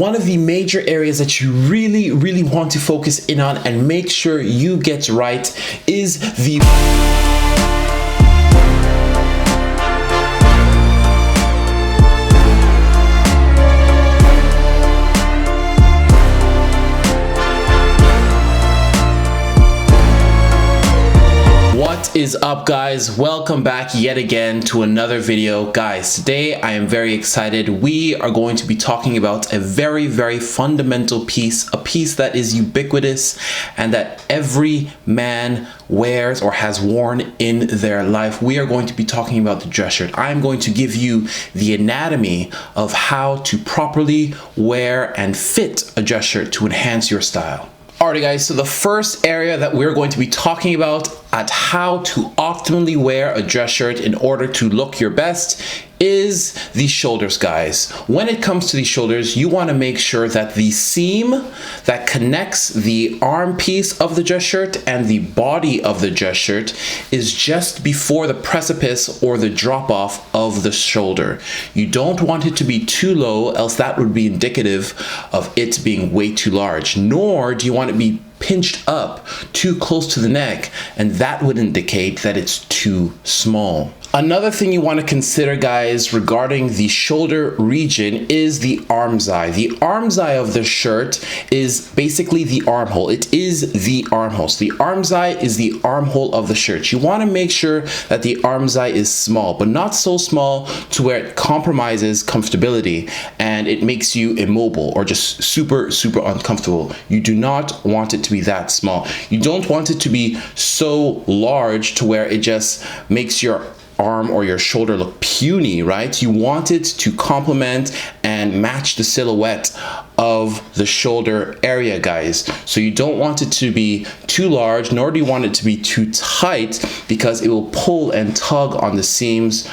one of the major areas that you really want to focus in on and make sure you get right is the What is up, guys? Welcome back yet again to another video. Guys, today I am very excited. We are going to be talking about a very fundamental piece, a piece that is ubiquitous and that every man wears or has worn in their life. We are going to be talking about the dress shirt. I'm going to give you the anatomy of how to properly wear and fit a dress shirt to enhance your style. Alrighty guys, so the first area that we're going to be talking about at how to optimally wear a dress shirt in order to look your best is the shoulders, guys. When it comes to the shoulders, you want to make sure that the seam that connects the arm piece of the dress shirt and the body of the dress shirt is just before the precipice or the drop off of the shoulder. You don't want it to be too low, else that would be indicative of it being way too large, nor do you want it to be pinched up too close to the neck, and that would indicate that it's too small. Another thing you want to consider, guys, regarding the shoulder region is the armscye. The armscye of the shirt is basically the armhole. It is the armhole. So the armscye is the armhole of the shirt. You want to make sure that the armscye is small, but not so small to where it compromises comfortability and it makes you immobile or just super uncomfortable. You do not want it to be that small. You don't want it to be so large to where it just makes your arm or your shoulder look puny, right? You want it to complement and match the silhouette of the shoulder area, guys. So you don't want it to be too large, nor do you want it to be too tight, because it will pull and tug on the seams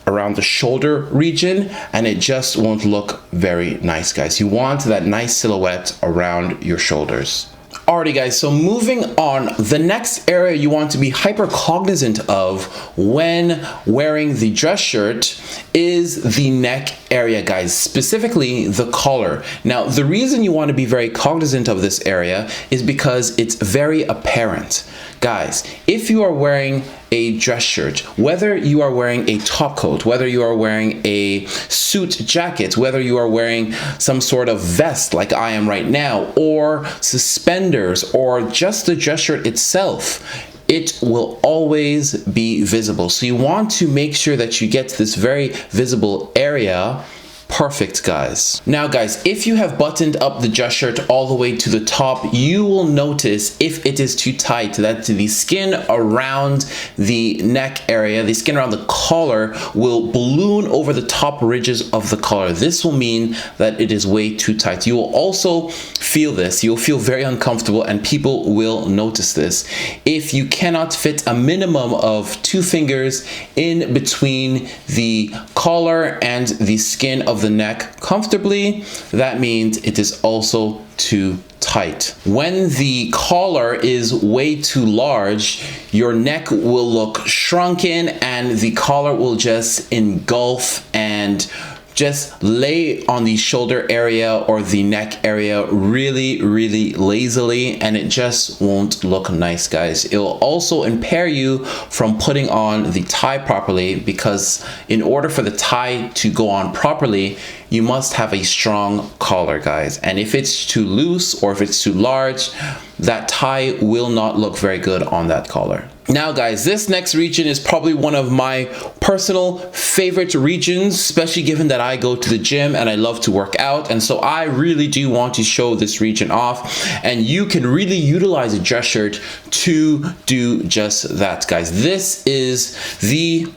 around the shoulder region and it just won't look very nice, guys. You want that nice silhouette around your shoulders. Alrighty guys, so moving on, the next area you want to be hyper cognizant of when wearing the dress shirt is the neck area, guys, specifically the collar. Now, the reason you want to be very cognizant of this area is because it's very apparent. Guys, if you are wearing a dress shirt, whether you are wearing a top coat, whether you are wearing a suit jacket, whether you are wearing some sort of vest like I am right now, or suspenders, or just the dress shirt itself, it will always be visible. So you want to make sure that you get this very visible area perfect, guys. Now guys, if you have buttoned up the dress shirt all the way to the top, you will notice if it is too tight that the skin around the neck area, the skin around the collar, will balloon over the top ridges of the collar. This will mean that it is way too tight. You will also feel this. You'll feel very uncomfortable and people will notice this. If you cannot fit a minimum of 2 fingers in between the collar and the skin of the neck comfortably, that means it is also too tight. When the collar is way too large, your neck will look shrunken and the collar will just engulf and just lay on the shoulder area or the neck area really lazily, and it just won't look nice, guys. It will also impair you from putting on the tie properly, because in order for the tie to go on properly, you must have a strong collar, guys. And if it's too loose or if it's too large, that tie will not look very good on that collar. Now guys, this next region is probably one of my personal favorite regions, especially given that I go to the gym and I love to work out, and so I really do want to show this region off, and you can really utilize a dress shirt to do just that, guys. This is the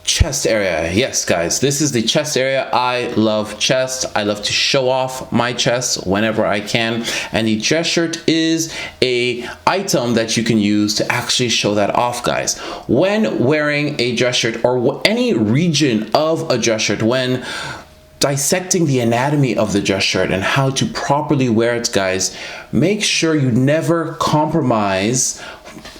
chest area. Yes guys, this is the chest area. I love chest. I love to show off my chest whenever I can, and the dress shirt is a item that you can use to actually show that off, guys. When wearing a dress shirt or any region of a dress shirt, when dissecting the anatomy of the dress shirt and how to properly wear it, guys, make sure you never compromise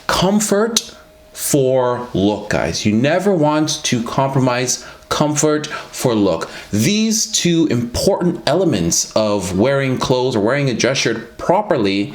comfort for look, guys. You never want to compromise comfort for look. These two important elements of wearing clothes or wearing a dress shirt properly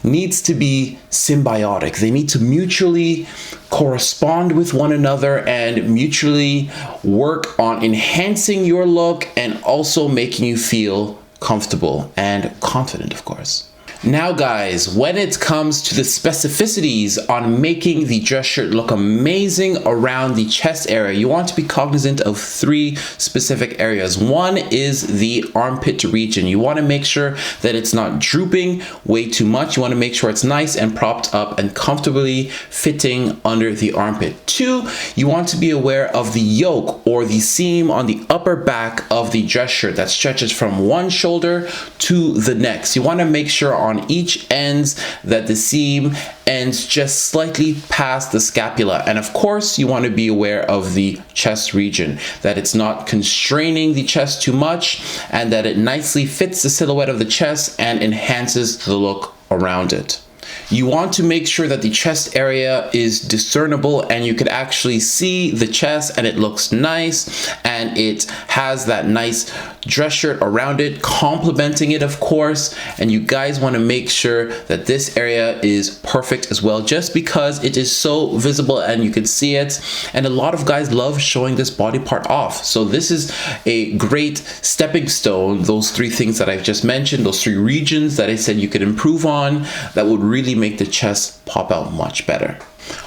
needs to be symbiotic. They need to mutually correspond with one another and mutually work on enhancing your look and also making you feel comfortable and confident, of course. Now guys, when it comes to the specificities on making the dress shirt look amazing around the chest area, you want to be cognizant of three specific areas. One is the armpit region. You want to make sure that it's not drooping way too much. You want to make sure it's nice and propped up and comfortably fitting under the armpit. Two, you want to be aware of the yoke or the seam on the upper back of the dress shirt that stretches from one shoulder to the next. You want to make sure on each ends that the seam ends just slightly past the scapula. And of course, you want to be aware of the chest region, that it's not constraining the chest too much and that it nicely fits the silhouette of the chest and enhances the look around it. You want to make sure that the chest area is discernible and you could actually see the chest and it looks nice and it has that nice dress shirt around it, complementing it, of course. And you guys want to make sure that this area is perfect as well, just because it is so visible and you can see it. And a lot of guys love showing this body part off. So this is a great stepping stone. Those three things that I've just mentioned, those three regions that I said you could improve on, that would really make the chest pop out much better.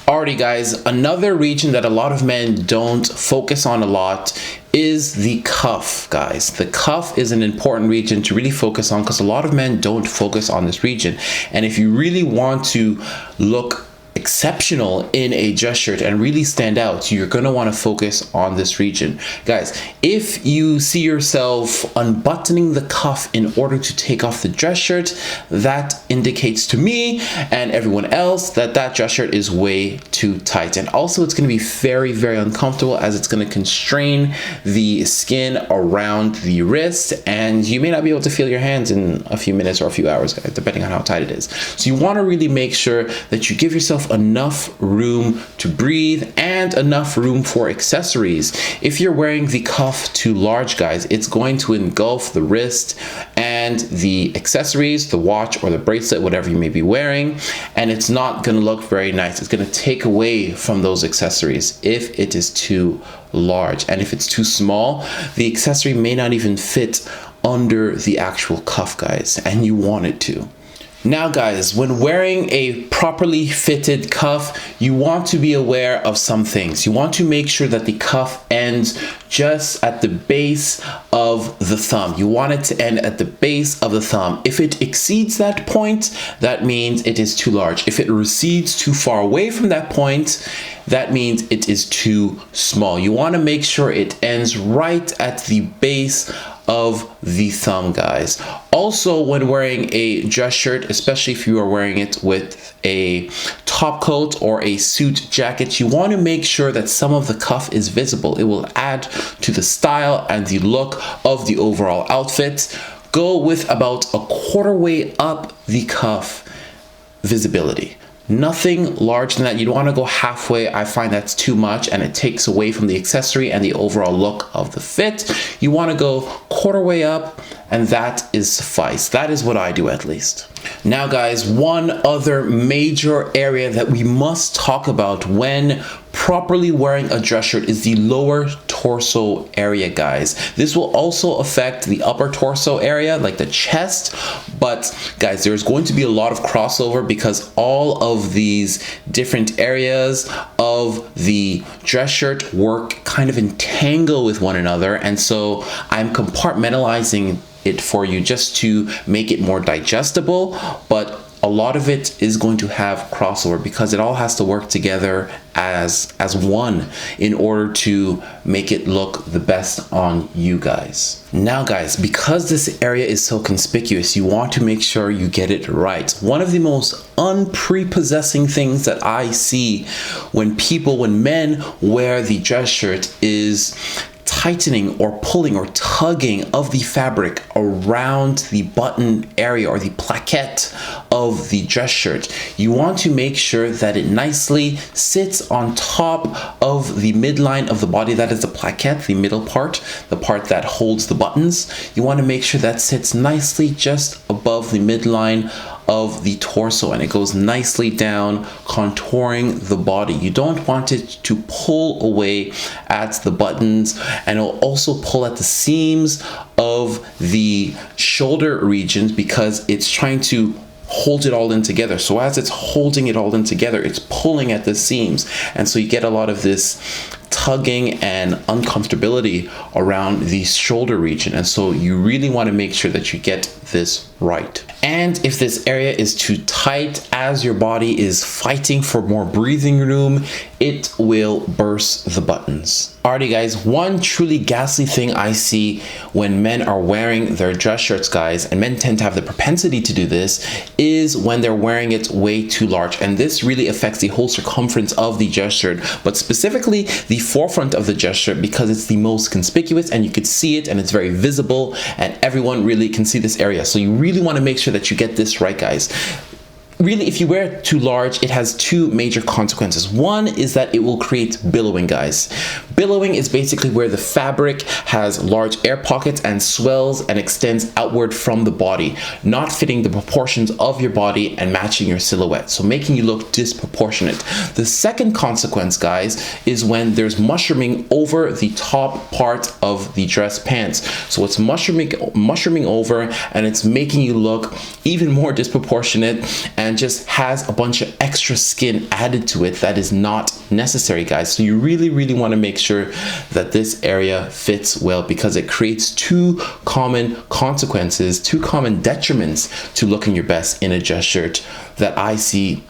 Alrighty guys, another region that a lot of men don't focus on a lot is the cuff, guys. The cuff is an important region to really focus on because a lot of men don't focus on this region. And if you really want to look exceptional in a dress shirt and really stand out, you're going to want to focus on this region. Guys, if you see yourself unbuttoning the cuff in order to take off the dress shirt, that indicates to me and everyone else that that dress shirt is way too tight. And also it's going to be very, very uncomfortable as it's going to constrain the skin around the wrist and you may not be able to feel your hands in a few minutes or a few hours, guys, depending on how tight it is. So you want to really make sure that you give yourself enough room to breathe and enough room for accessories. If you're wearing the cuff too large, guys, it's going to engulf the wrist and the accessories, the watch or the bracelet, whatever you may be wearing, and it's not going to look very nice. It's going to take away from those accessories if it is too large. And if it's too small, the accessory may not even fit under the actual cuff, guys, and you want it to. Now guys, when wearing a properly fitted cuff, you want to be aware of some things. You want to make sure that the cuff ends just at the base of the thumb. You want it to end at the base of the thumb. If it exceeds that point, that means it is too large. If it recedes too far away from that point, that means it is too small. You want to make sure it ends right at the base of the thumb, guys. Also, when wearing a dress shirt, especially if you are wearing it with a top coat or a suit jacket, you want to make sure that some of the cuff is visible. It will add to the style and the look of the overall outfit. Go with about a quarter way up the cuff visibility. Nothing larger than that. You don't want to go halfway. I find that's too much and it takes away from the accessory and the overall look of the fit. You want to go quarter way up and that is suffice. That is what I do, at least. Now guys, one other major area that we must talk about when properly wearing a dress shirt is the lower torso area, guys. This will also affect the upper torso area, like the chest, but guys, there's going to be a lot of crossover because all of these different areas of the dress shirt work kind of entangle with one another, and so I'm compartmentalizing it for you just to make it more digestible, but a lot of it is going to have crossover because it all has to work together as one in order to make it look the best on you guys. Now guys, because this area is so conspicuous, you want to make sure you get it right. One of the most unprepossessing things that I see when men wear the dress shirt is tightening or pulling or tugging of the fabric around the button area or the plaquette of the dress shirt, you want to make sure that it nicely sits on top of the midline of the body. That is the plaquette, the middle part, the part that holds the buttons. You want to make sure that sits nicely just above the midline of the torso, and it goes nicely down, contouring the body. You don't want it to pull away at the buttons, and it'll also pull at the seams of the shoulder regions because it's trying to hold it all in together. So as it's holding it all in together, it's pulling at the seams, and so you get a lot of this tugging and uncomfortability around the shoulder region. And so you really want to make sure that you get this right. And if this area is too tight, as your body is fighting for more breathing room, it will burst the buttons. Alrighty guys, one truly ghastly thing I see when men are wearing their dress shirts, guys, and men tend to have the propensity to do this, is when they're wearing it way too large. And this really affects the whole circumference of the dress shirt, but specifically the forefront of the dress shirt, because it's the most conspicuous and you could see it and it's very visible and everyone really can see this area. So you really want to make sure that you get this right, guys. Really, if you wear it too large, it has two major consequences. One is that it will create billowing, guys. Billowing is basically where the fabric has large air pockets and swells and extends outward from the body, not fitting the proportions of your body and matching your silhouette, so making you look disproportionate. The second consequence, guys, is when there's mushrooming over the top part of the dress pants. So it's mushrooming over, and it's making you look even more disproportionate and just has a bunch of extra skin added to it that is not necessary, guys. So you really want to make sure that this area fits well, because it creates two common consequences, two common detriments to looking your best in a dress shirt that I see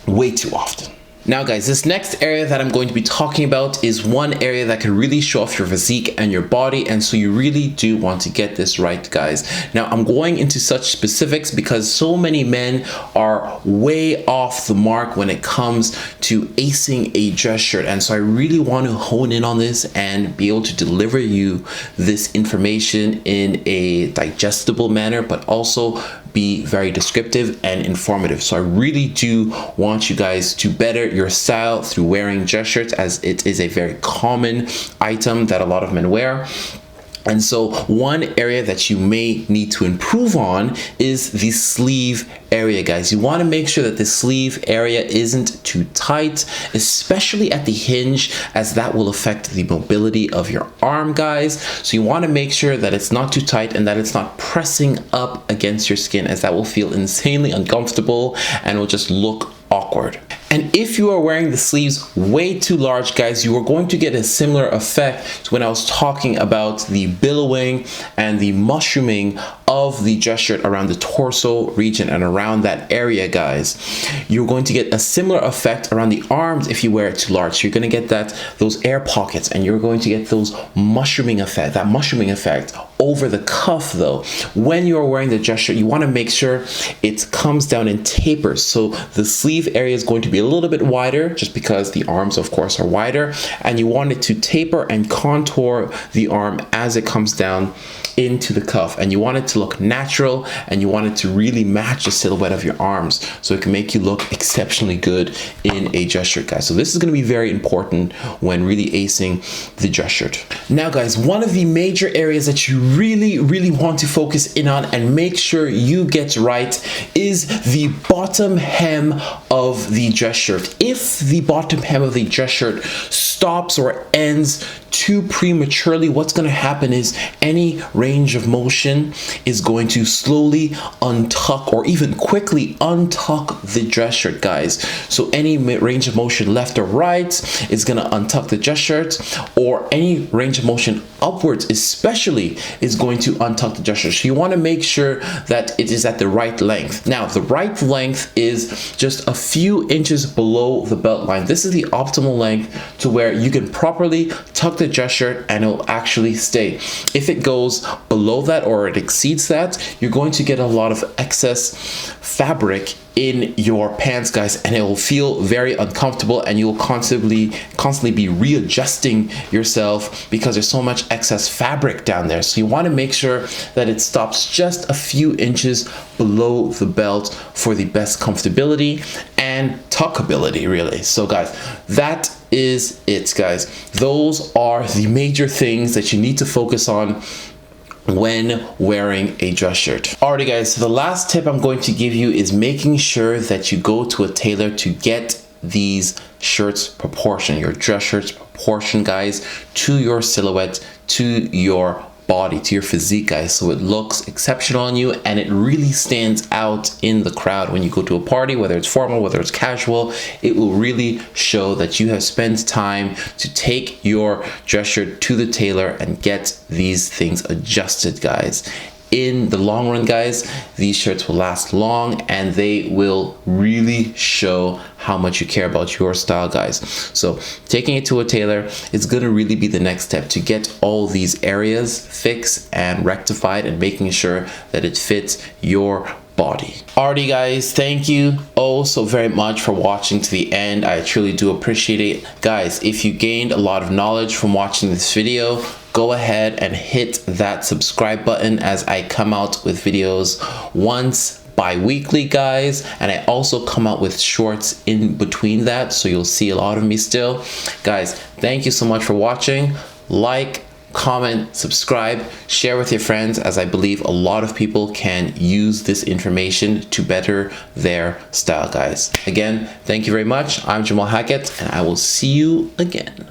way too often. Now guys, this next area that I'm going to be talking about is one area that can really show off your physique and your body, and so you really do want to get this right, guys. Now I'm going into such specifics because so many men are way off the mark when it comes to acing a dress shirt, and so I really want to hone in on this and be able to deliver you this information in a digestible manner, but also be very descriptive and informative. So I really do want you guys to better your style through wearing dress shirts, as it is a very common item that a lot of men wear. And so one area that you may need to improve on is the sleeve area, guys. You want to make sure that the sleeve area isn't too tight, especially at the hinge, as that will affect the mobility of your arm, guys. So you want to make sure that it's not too tight and that it's not pressing up against your skin, as that will feel insanely uncomfortable and will just look awkward. And if you are wearing the sleeves way too large, guys, you are going to get a similar effect to when I was talking about the billowing and the mushrooming of the dress shirt around the torso region and around that area, guys. You're going to get a similar effect around the arms if you wear it too large. So you're going to get those air pockets, and you're going to get those mushrooming effect, over the cuff. Though, when you're wearing the dress shirt, you want to make sure it comes down and tapers. So the sleeve area is going to be a little bit wider, just because the arms, of course, are wider, and you want it to taper and contour the arm as it comes down into the cuff, and you want it to look natural, and you want it to really match the silhouette of your arms, so it can make you look exceptionally good in a dress shirt, guys. So this is going to be very important when really acing the dress shirt. Now guys, one of the major areas that you really want to focus in on and make sure you get right is the bottom hem of the dress shirt. If the bottom hem of the dress shirt stops or ends too prematurely, what's going to happen is any range of motion is going to slowly untuck or even quickly untuck the dress shirt, guys. So any range of motion left or right is going to untuck the dress shirt, or any range of motion upwards especially is going to untuck the dress shirt. So you want to make sure that it is at the right length. Now the right length is just a few inches below the belt line. This is the optimal length to where you can properly tuck the dress shirt and it will actually stay. If it goes below that or it exceeds that, you're going to get a lot of excess fabric in your pants, guys, and it will feel very uncomfortable, and you'll constantly be readjusting yourself because there's so much excess fabric down there. So you want to make sure that it stops just a few inches below the belt for the best comfortability and tuckability, really. So guys, that is it, guys. Those are the major things that you need to focus on when wearing a dress shirt. Alrighty guys, so the last tip I'm going to give you is making sure that you go to a tailor to get these shirts proportion, your dress shirts proportion, guys, to your silhouette, to your body, to your physique, guys, so it looks exceptional on you and it really stands out in the crowd when you go to a party, whether it's formal, whether it's casual. It will really show that you have spent time to take your dress shirt to the tailor and get these things adjusted, guys. In the long run, guys, these shirts will last long and they will really show how much you care about your style, guys. So taking it to a tailor is going to really be the next step to get all these areas fixed and rectified and making sure that it fits your body. Alrighty guys, thank you so very much for watching to the end. I truly do appreciate it. Guys, if you gained a lot of knowledge from watching this video, go ahead and hit that subscribe button as I come out with videos once bi-weekly, guys, and I also come out with shorts in between that, so you'll see a lot of me still. Guys, thank you so much for watching. Like, comment, subscribe, share with your friends, as I believe a lot of people can use this information to better their style, guys. Again, thank you very much. I'm Jamal Hackett, and I will see you again.